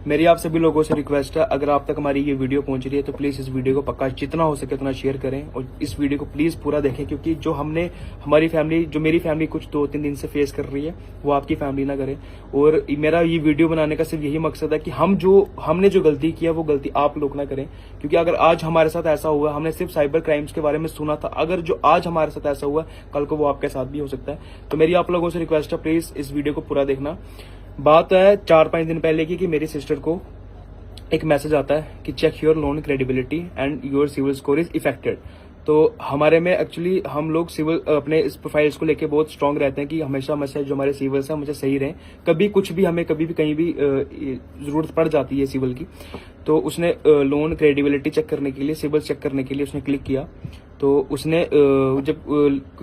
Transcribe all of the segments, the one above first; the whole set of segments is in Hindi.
मेरी आप सभी लोगों से रिक्वेस्ट है, अगर आप तक हमारी ये वीडियो पहुंच रही है तो प्लीज इस वीडियो को पक्का जितना हो सके उतना शेयर करें और इस वीडियो को प्लीज पूरा देखें, क्योंकि जो हमारी फैमिली, जो मेरी फैमिली कुछ 2-3 दिन से फेस कर रही है वो आपकी फैमिली ना करे। और मेरा ये वीडियो बनाने का सिर्फ यही मकसद है कि हमने जो गलती की है वो गलती आप लोग ना करें, क्योंकि अगर आज हमारे साथ ऐसा हुआ, हमने सिर्फ साइबर क्राइम्स के बारे में सुना था, अगर जो आज हमारे साथ ऐसा हुआ कल को वो आपके साथ भी हो सकता है। तो मेरी आप लोगों से रिक्वेस्ट है, प्लीज इस वीडियो को पूरा देखना। बात है 4-5 दिन पहले की कि मेरी सिस्टर को एक मैसेज आता है कि check your loan credibility and your CIBIL score is affected. तो हमारे में एक्चुअली हम लोग सिविल अपने इस प्रोफाइल्स को लेके बहुत स्ट्रांग रहते हैं कि हमेशा जो हमारे सिविल्स हैं मुझे सही रहें, कभी कुछ भी हमें कभी भी कहीं भी जरूरत पड़ जाती है सिविल की। तो उसने लोन क्रेडिबिलिटी चेक करने के लिए, सिविल चेक करने के लिए उसने क्लिक किया। तो उसने जब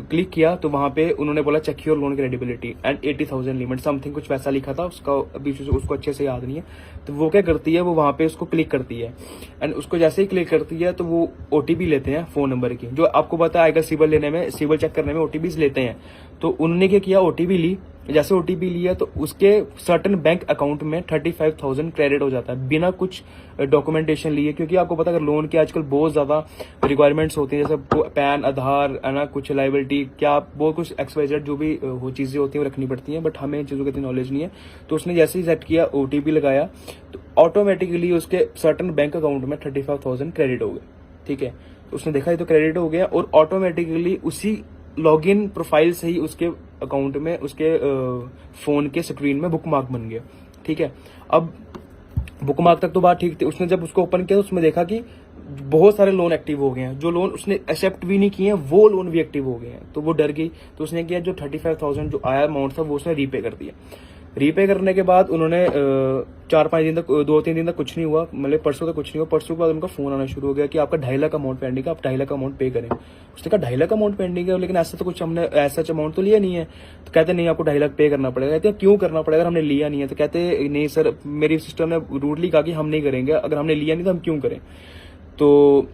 क्लिक किया तो वहां पे उन्होंने बोला check your loan credibility and 80,000 limit, something कुछ वैसा लिखा था, उसका अभी उसको अच्छे से याद नहीं है। तो वो क्या करती है, वो वहां पे उसको क्लिक करती है एंड उसको जैसे ही क्लिक करती है तो वो ओटीपी लेते हैं फोन नंबर की, जो आपको पता है सिविल लेने में, सिविल चेक करने में ओटीपी लेते हैं। तो उन्होंने क्या किया, ओटीपी ली। जैसे ओटीपी लिया तो उसके सर्टन बैंक अकाउंट में 35,000 क्रेडिट हो जाता है बिना कुछ डॉक्यूमेंटेशन लिए, क्योंकि आपको पता है लोन के आजकल बहुत ज्यादा रिक्वायरमेंट्स होती हैं, जैसे पैन, आधार, है ना, कुछ लाइबिलिटी, क्या बहुत कुछ XYZ जो भी वो चीजें होती हैं वो रखनी पड़ती हैं, बट हमें इन चीजों की इतनी नॉलेज नहीं है। तो उसने जैसे ही सेट किया, ओटीपी लगाया, तो ऑटोमेटिकली उसके सर्टन बैंक अकाउंट में 35,000 क्रेडिट हो गए। ठीक है, तो उसने देखा ये तो क्रेडिट हो गया और ऑटोमेटिकली उसी लॉगिन प्रोफाइल से ही उसके अकाउंट में, उसके फोन के स्क्रीन में बुकमार्क बन गया। ठीक है, अब बुकमार्क तक तो बात ठीक थी। उसने जब उसको ओपन किया तो उसमें देखा कि बहुत सारे लोन एक्टिव हो गए हैं, जो लोन उसने एक्सेप्ट भी नहीं किए हैं वो लोन भी एक्टिव हो गए हैं। तो वो डर गई, तो उसने किया जो 35,000 जो आया अमाउंट था वो उसने रीपे कर दिया। रीपे करने के बाद उन्होंने 4-5 दिन तक, 2-3 दिन तक कुछ नहीं हुआ, मतलब परसों तक कुछ नहीं हुआ। परसों के बाद उनका फोन आना शुरू हो गया कि आपका 2.5 लाख अमाउंट पेंडिंग है, आप 2.5 लाख अमाउंट पे करें। उसने कहा 2.5 लाख अमाउंट पेंडिंग है, लेकिन ऐसा तो कुछ हमने ऐसा अमाउंट तो लिया नहीं है। तो कहते नहीं, आपको 2.5 लाख पे करना पड़ेगा। कहते क्यों करना पड़ेगा, हमने लिया नहीं है। तो कहते नहीं सर, मेरी सिस्टर ने रूडली कहा कि हम नहीं करेंगे, अगर हमने लिया नहीं तो हम क्यों करें। तो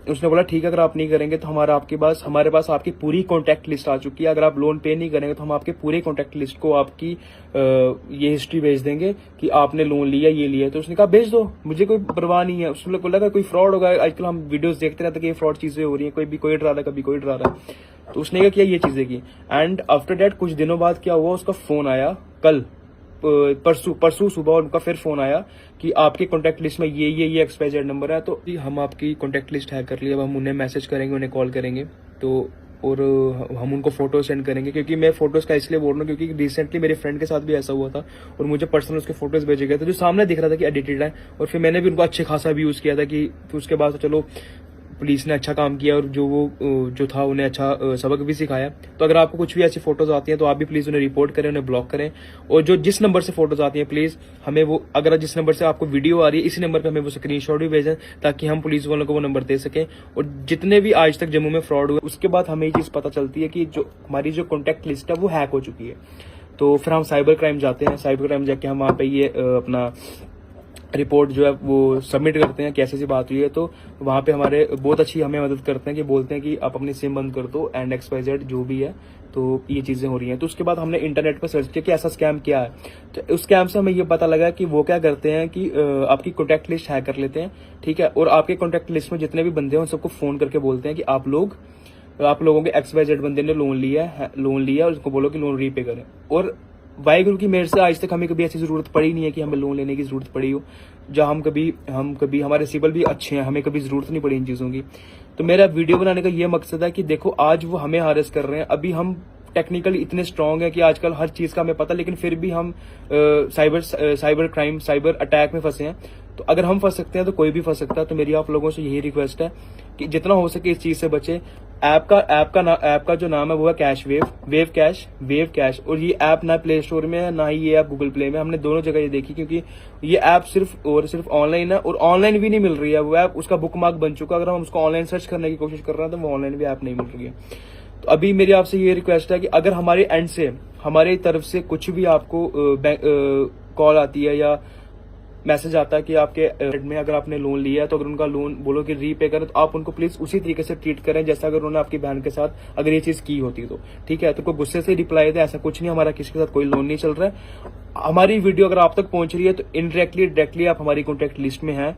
उसने बोला ठीक है, अगर आप नहीं करेंगे तो हमारे पास आपकी पूरी कॉन्टैक्ट लिस्ट आ चुकी है, अगर आप लोन पे नहीं करेंगे तो हम आपके पूरे कॉन्टैक्ट लिस्ट को आपकी ये हिस्ट्री भेज देंगे कि आपने लोन लिया, ये लिया। तो उसने कहा भेज दो, मुझे कोई परवाह नहीं है। उसने बोला कोई फ्रॉड होगा, आजकल हम वीडियोस देखते रहते हैं कि ये फ्रॉड चीजें हो रही है, कोई डरा रहा है, कभी कोई डरा रहा है। तो उसने क्या किया, ये चीजें की। एंड आफ्टर डेट कुछ दिनों बाद क्या हुआ, उसका फोन आया कल परसों सुबह उनका फिर फोन आया कि आपके कॉन्टैक्ट लिस्ट में ये XYZ नंबर है, तो हम आपकी कॉन्टैक्ट लिस्ट हैक कर लिया। अब हम उन्हें मैसेज करेंगे, उन्हें कॉल करेंगे, तो और हम उनको फोटो सेंड करेंगे, क्योंकि मैं फोटोज का इसलिए बोल रहा हूँ क्योंकि रिसेंटली मेरे फ्रेंड के साथ भी ऐसा हुआ था और मुझे पर्सनल उसके फोटोज भेजे गए थे जो सामने दिख रहा था कि एडिटेड है। और फिर मैंने भी उनको अच्छे खासा भी यूज किया था कि फिर उसके बाद तो चलो पुलिस ने अच्छा काम किया और जो था उन्हें अच्छा सबक भी सिखाया। तो अगर आपको कुछ भी ऐसी फोटोज आती हैं तो आप भी प्लीज उन्हें रिपोर्ट करें, उन्हें ब्लॉक करें। और जिस नंबर से फोटोज आती हैं प्लीज हमें वो, अगर जिस नंबर से आपको वीडियो आ रही है इसी नंबर पे हमें वो स्क्रीनशॉट भी भेजें, ताकि हम पुलिस वालों को वो नंबर दे सकें। और जितने भी आज तक जम्मू में फ्रॉड हुए उसके बाद हमें ये चीज पता चलती है कि जो हमारी जो कॉन्टैक्ट लिस्ट है वो हैक हो चुकी है। तो फिर हम साइबर क्राइम जाते हैं, साइबर क्राइम जाके हम वहाँ पे ये अपना रिपोर्ट जो है वो सबमिट करते हैं कि ऐसी बात हुई है। तो वहाँ पे हमारे बहुत अच्छी हमें मदद करते हैं कि बोलते हैं कि आप अपनी सिम बंद कर दो एंड XYZ जो भी है, तो ये चीजें हो रही हैं। तो उसके बाद हमने इंटरनेट पर सर्च किया कि ऐसा स्कैम क्या है। तो उस स्कैम से हमें ये पता लगा कि वो क्या करते हैं कि आपकी कॉन्टैक्ट लिस्ट हैक कर लेते हैं। ठीक है, और आपके कॉन्टैक्ट लिस्ट में जितने भी बंदे हैं उन सबको फोन करके बोलते हैं कि आप लोगों के XYZ बंदे ने लोन लिया और उसको बोलो कि लोन रीपे करें। और वाहिगुरु की मेहर से आज तक हमें कभी ऐसी जरूरत पड़ी नहीं है कि हमें लोन लेने की जरूरत पड़ी हो, जहां हम कभी हमारे सिविल भी अच्छे हैं, हमें कभी जरूरत नहीं पड़ी इन चीजों की। तो मेरा वीडियो बनाने का ये मकसद है कि देखो आज वो हमें हारेस कर रहे हैं, अभी हम टेक्निकली इतने स्ट्रांग है कि आजकल हर चीज का हमें पता, लेकिन फिर भी हम साइबर क्राइम, साइबर अटैक में फंसे हैं। तो अगर हम फंस सकते हैं तो कोई भी फंस सकता है। तो मेरी आप लोगों से यही रिक्वेस्ट है कि जितना हो सके इस चीज से बचे। ऐप का जो नाम है वो है कैश वेव कैश। और ये ऐप ना प्ले स्टोर में है ना ही ये ऐप गूगल प्ले में, हमने दोनों जगह ये देखी, क्योंकि ये ऐप सिर्फ ऑनलाइन है और ऑनलाइन भी नहीं मिल रही है वो ऐप, उसका बुकमार्क बन चुका। अगर हम उसको ऑनलाइन सर्च करने की कोशिश कर रहे हैं तो वो ऑनलाइन भी ऐप नहीं मिल रही है। तो अभी मेरी आपसे ये रिक्वेस्ट है कि अगर हमारे एंड से, हमारी तरफ से कुछ भी आपको कॉल आती है या मैसेज आता है कि आपके में अगर आपने लोन लिया है तो अगर उनका लोन बोलो कि रीपे करें तो आप उनको प्लीज उसी तरीके से ट्रीट करें जैसा अगर उन्होंने आपकी बहन के साथ अगर ये चीज की होती तो ठीक है। तो कोई गुस्से से रिप्लाई दे, ऐसा कुछ नहीं, हमारा किसी के साथ कोई लोन नहीं चल रहा है। हमारी वीडियो अगर आप तक पहुंच रही है तो इनडायरेक्टली डायरेक्टली आप हमारी कॉन्टेक्ट लिस्ट में हैं,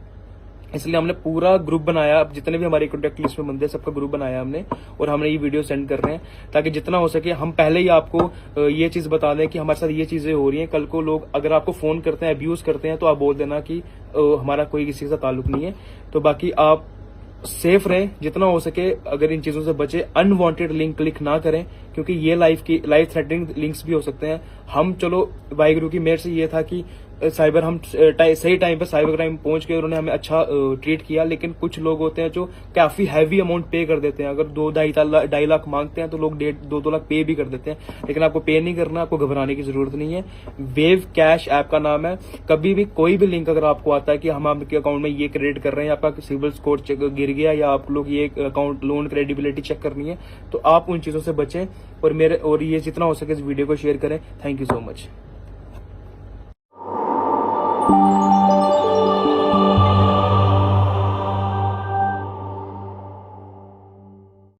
इसलिए हमने पूरा ग्रुप बनाया। अब जितने भी हमारी कॉन्टेक्ट लिस्ट में बंदे सबका ग्रुप बनाया हमने, और हमने ये वीडियो सेंड कर रहे हैं ताकि जितना हो सके हम पहले ही आपको ये चीज बता दें कि हमारे साथ ये चीजें हो रही हैं। कल को लोग अगर आपको फोन करते हैं, अब्यूज करते हैं, तो आप बोल देना कि हमारा कोई किसी के साथ ताल्लुक नहीं है। तो बाकी आप सेफ रहें जितना हो सके, अगर इन चीजों से बचे, अनवांटेड लिंक क्लिक ना करें क्योंकि ये लाइफ थ्रेटनिंग लिंक्स भी हो सकते हैं। हम चलो वाहिगुरु की मेहर से ये था कि साइबर हम सही टाइम पर साइबर क्राइम पहुंच के उन्होंने हमें अच्छा ट्रीट किया, लेकिन कुछ लोग होते हैं जो काफी हैवी अमाउंट पे कर देते हैं। अगर 2-2.5 लाख मांगते हैं तो लोग 1.5-2 लाख पे भी कर देते हैं, लेकिन आपको पे नहीं करना, आपको घबराने की जरूरत नहीं है। वेव कैश ऐप का नाम है। कभी भी कोई भी लिंक अगर आपको आता है कि हम आपके अकाउंट में ये क्रेडिट कर रहे हैं, आपका सिविल स्कोर गिर गया या आप लोग ये अकाउंट लोन क्रेडिबिलिटी चेक करनी है, तो आप उन चीजों से बचें और ये जितना हो सके इस वीडियो को शेयर करें। Thank you so much.